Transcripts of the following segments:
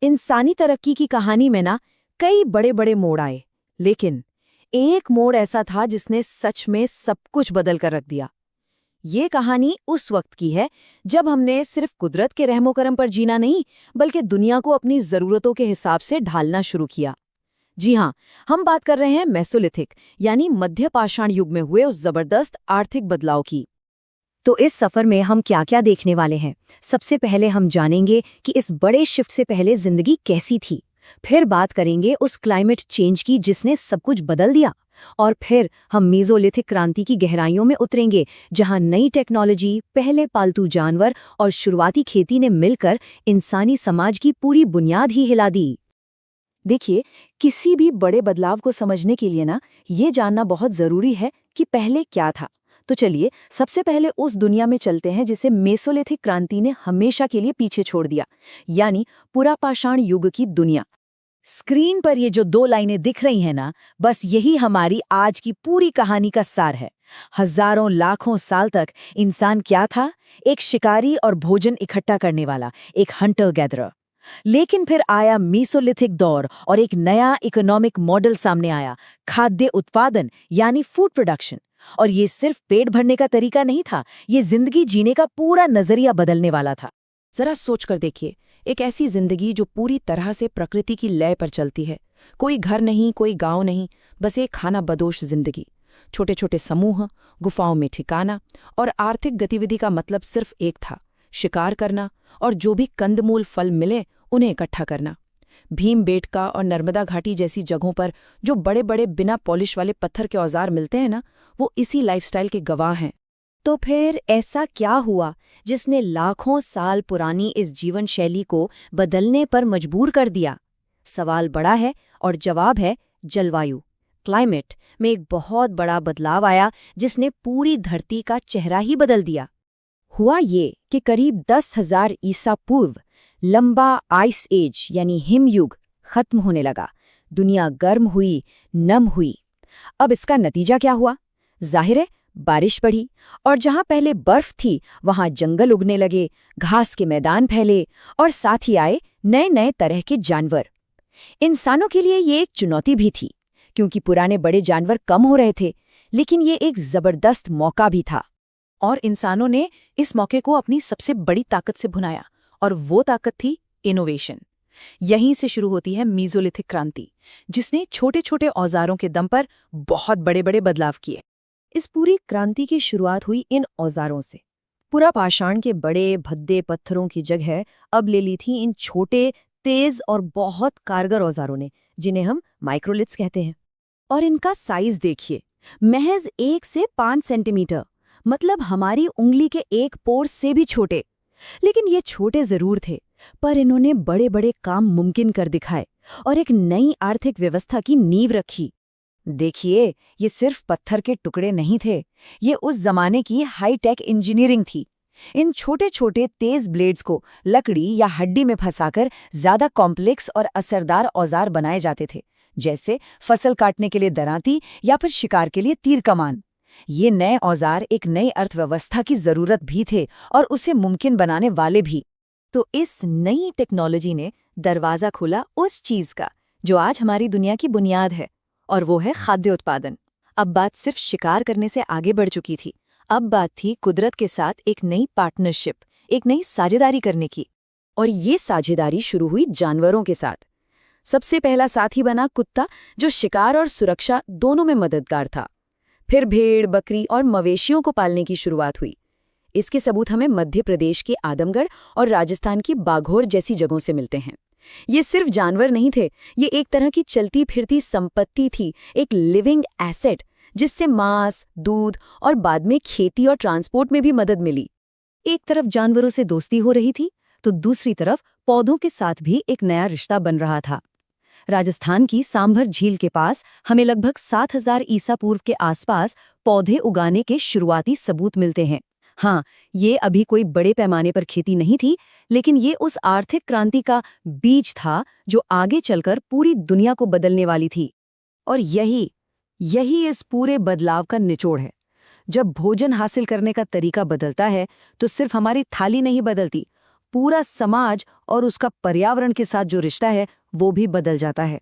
इंसानी तरक्की की कहानी में ना कई बड़े बड़े मोड़ आए, लेकिन एक मोड़ ऐसा था जिसने सच में सब कुछ बदल कर रख दिया। ये कहानी उस वक्त की है जब हमने सिर्फ कुदरत के रहमो करम पर जीना नहीं, बल्कि दुनिया को अपनी जरूरतों के हिसाब से ढालना शुरू किया। जी हाँ, हम बात कर रहे हैं मेसोलिथिक यानी मध्य पाषाण युग में हुए उस जबरदस्त आर्थिक बदलाव की। तो इस सफर में हम क्या-क्या देखने वाले हैं? सबसे पहले हम जानेंगे कि इस बड़े शिफ्ट से पहले जिंदगी कैसी थी। फिर बात करेंगे उस क्लाइमेट चेंज की जिसने सब कुछ बदल दिया। और फिर हम मेसोलिथिक क्रांति की गहराइयों में उतरेंगे, जहां नई टेक्नोलॉजी, पहले पालतू जानवर और शुरुआती खेती ने मिलकर इंसानी समाज की पूरी बुनियाद ही हिला दी। देखिए, किसी भी बड़े बदलाव को समझने के लिए ना ये जानना बहुत जरूरी है कि पहले क्या था। तो चलिए सबसे पहले उस दुनिया में चलते हैं जिसे मेसोलिथिक क्रांति ने हमेशा के लिए पीछे छोड़ दिया, यानी पुरापाषाण युग की दुनिया। स्क्रीन पर ये जो दो लाइनें दिख रही हैं ना, बस यही हमारी आज की पूरी कहानी का सार है। हजारों लाखों साल तक इंसान क्या था? एक शिकारी और भोजन इकट्ठा करने वाला, एक हंटर गैदरर। लेकिन फिर आया मीसोलिथिक दौर और एक नया इकोनॉमिक मॉडल सामने आया, खाद्य उत्पादन यानी फूड प्रोडक्शन। और ये सिर्फ पेट भरने का तरीका नहीं था, ये जिंदगी जीने का पूरा नजरिया बदलने वाला था। जरा सोच कर देखिए, एक ऐसी जिंदगी जो पूरी तरह से प्रकृति की लय पर चलती है। कोई घर नहीं, कोई गांव नहीं, बस एक खाना बदोश जिंदगी। छोटे छोटे समूह, गुफाओं में ठिकाना, और आर्थिक गतिविधि का मतलब सिर्फ एक था, शिकार करना और जो भी कंदमूल फल मिले उन्हें इकट्ठा करना। भीमबेटका और नर्मदा घाटी जैसी जगहों पर जो बड़े बड़े बिना पॉलिश वाले पत्थर के औजार मिलते हैं ना, वो इसी लाइफस्टाइल के गवाह हैं। तो फिर ऐसा क्या हुआ जिसने लाखों साल पुरानी इस जीवन शैली को बदलने पर मजबूर कर दिया? सवाल बड़ा है और जवाब है जलवायु। क्लाइमेट में एक बहुत बड़ा बदलाव आया जिसने पूरी धरती का चेहरा ही बदल दिया। हुआ ये कि करीब 10,000 ईसा पूर्व लंबा आइस एज यानी हिमयुग खत्म होने लगा। दुनिया गर्म हुई, नम हुई। अब इसका नतीजा क्या हुआ? जाहिर है, बारिश बढ़ी, और जहां पहले बर्फ थी वहां जंगल उगने लगे, घास के मैदान फैले, और साथ ही आए नए नए तरह के जानवर। इंसानों के लिए ये एक चुनौती भी थी, क्योंकि पुराने बड़े जानवर कम हो रहे थे, लेकिन ये एक जबरदस्त मौका भी था। और इंसानों ने इस मौके को अपनी सबसे बड़ी ताकत से भुनाया, और वो ताकत थी इनोवेशन। यहीं से शुरू होती है मीसोलिथिक क्रांति, जिसने छोटे छोटे औजारों के दम पर बहुत बड़े बड़े बदलाव किए। इस पूरी क्रांति की शुरुआत हुई इन औजारों से। पुरापाषाण के बड़े भद्दे पत्थरों की जगह अब ले ली थी इन छोटे, तेज और बहुत कारगर औजारों ने, जिन्हें हम माइक्रोलिथ्स कहते हैं। और इनका साइज देखिए, महज 1 से 5 सेंटीमीटर, मतलब हमारी उंगली के एक पोर से भी छोटे। लेकिन ये छोटे जरूर थे, पर इन्होंने बड़े बड़े काम मुमकिन कर दिखाए और एक नई आर्थिक व्यवस्था की नींव रखी। देखिए, ये सिर्फ पत्थर के टुकड़े नहीं थे, ये उस जमाने की हाईटेक इंजीनियरिंग थी। इन छोटे छोटे तेज ब्लेड्स को लकड़ी या हड्डी में फंसाकर ज्यादा कॉम्प्लेक्स और असरदार औजार बनाए जाते थे, जैसे फसल काटने के लिए दरांती या फिर शिकार के लिए तीर कमान। ये नए औजार एक नई अर्थव्यवस्था की जरूरत भी थे और उसे मुमकिन बनाने वाले भी। तो इस नई टेक्नोलॉजी ने दरवाजा खोला उस चीज का जो आज हमारी दुनिया की बुनियाद है, और वो है खाद्य उत्पादन। अब बात सिर्फ शिकार करने से आगे बढ़ चुकी थी। अब बात थी कुदरत के साथ एक नई पार्टनरशिप, एक नई साझेदारी करने की। और ये साझेदारी शुरू हुई जानवरों के साथ। सबसे पहला साथी बना कुत्ता, जो शिकार और सुरक्षा दोनों में मददगार था। फिर भेड़, बकरी और मवेशियों को पालने की शुरुआत हुई। इसके सबूत हमें मध्य प्रदेश के आदमगढ़ और राजस्थान की बाघोर जैसी जगहों से मिलते हैं। ये सिर्फ जानवर नहीं थे, ये एक तरह की चलती फिरती संपत्ति थी, एक लिविंग एसेट, जिससे मांस, दूध और बाद में खेती और ट्रांसपोर्ट में भी मदद मिली। एक तरफ जानवरों से दोस्ती हो रही थी, तो दूसरी तरफ पौधों के साथ भी एक नया रिश्ता बन रहा था। राजस्थान की सांभर झील के पास हमें लगभग 7,000 ईसा पूर्व के आसपास पौधे उगाने के शुरुआती सबूत मिलते हैं। हाँ, ये अभी कोई बड़े पैमाने पर खेती नहीं थी, लेकिन ये उस आर्थिक क्रांति का बीज था जो आगे चलकर पूरी दुनिया को बदलने वाली थी। और यही यही इस पूरे बदलाव का निचोड़ है। जब भोजन हासिल करने का तरीका बदलता है, तो सिर्फ हमारी थाली नहीं बदलती, पूरा समाज और उसका पर्यावरण के साथ जो रिश्ता है वो भी बदल जाता है।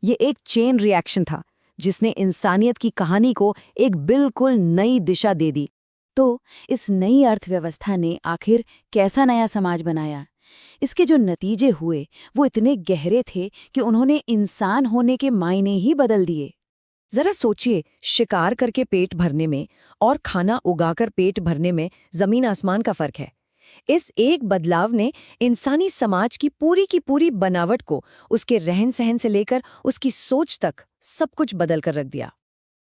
ये एक चेन रिएक्शन था जिसने इंसानियत की कहानी को एक बिल्कुल नई दिशा दे दी। तो इस नई अर्थव्यवस्था ने आखिर कैसा नया समाज बनाया? इसके जो नतीजे हुए वो इतने गहरे थे कि उन्होंने इंसान होने के मायने ही बदल दिए। जरा सोचिए, शिकार करके पेट भरने में और खाना उगाकर पेट भरने में जमीन आसमान का फर्क है। इस एक बदलाव ने इंसानी समाज की पूरी बनावट को, उसके रहन सहन से लेकर उसकी सोच तक सब कुछ बदल कर रख दिया।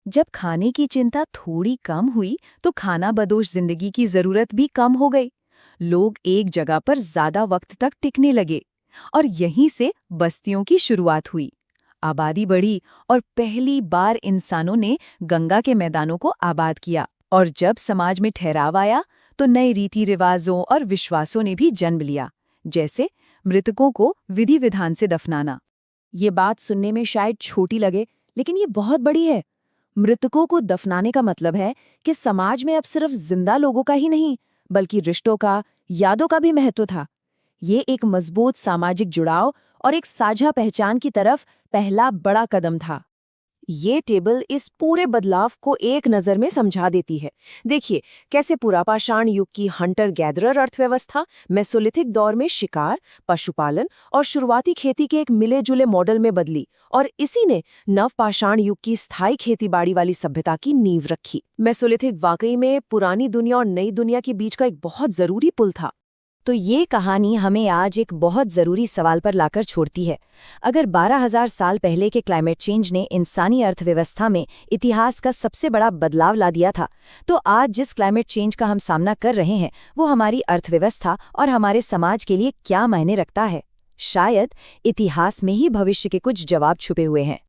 जब खाने की चिंता थोड़ी कम हुई तो खाना बदोश जिंदगी की जरूरत भी कम हो गई। लोग एक जगह पर ज्यादा वक्त तक टिकने लगे और यहीं से बस्तियों की शुरुआत हुई। आबादी बढ़ी और पहली बार इंसानों ने गंगा के मैदानों को आबाद किया। और जब समाज में ठहराव आया तो नए रीति रिवाजों और विश्वासों ने भी जन्म लिया, जैसे मृतकों को विधि विधान से दफनाना। ये बात सुनने में शायद छोटी लगे, लेकिन ये बहुत बड़ी है। मृतकों को दफनाने का मतलब है कि समाज में अब सिर्फ जिंदा लोगों का ही नहीं, बल्कि रिश्तों का, यादों का भी महत्व था। ये एक मजबूत सामाजिक जुड़ाव और एक साझा पहचान की तरफ पहला बड़ा कदम था। ये टेबल इस पूरे बदलाव को एक नज़र में समझा देती है। देखिए कैसे पुरापाषाण युग की हंटर गैदरर अर्थव्यवस्था मेसोलिथिक दौर में शिकार, पशुपालन और शुरुआती खेती के एक मिले जुले मॉडल में बदली, और इसी ने नवपाषाण युग की स्थायी खेतीबाड़ी वाली सभ्यता की नींव रखी। मेसोलिथिक वाकई में पुरानी दुनिया और नई दुनिया के बीच का एक बहुत जरूरी पुल था। तो ये कहानी हमें आज एक बहुत ज़रूरी सवाल पर लाकर छोड़ती है। अगर 12,000 साल पहले के क्लाइमेट चेंज ने इंसानी अर्थव्यवस्था में इतिहास का सबसे बड़ा बदलाव ला दिया था, तो आज जिस क्लाइमेट चेंज का हम सामना कर रहे हैं वो हमारी अर्थव्यवस्था और हमारे समाज के लिए क्या मायने रखता है? शायद इतिहास में ही भविष्य के कुछ जवाब छुपे हुए हैं।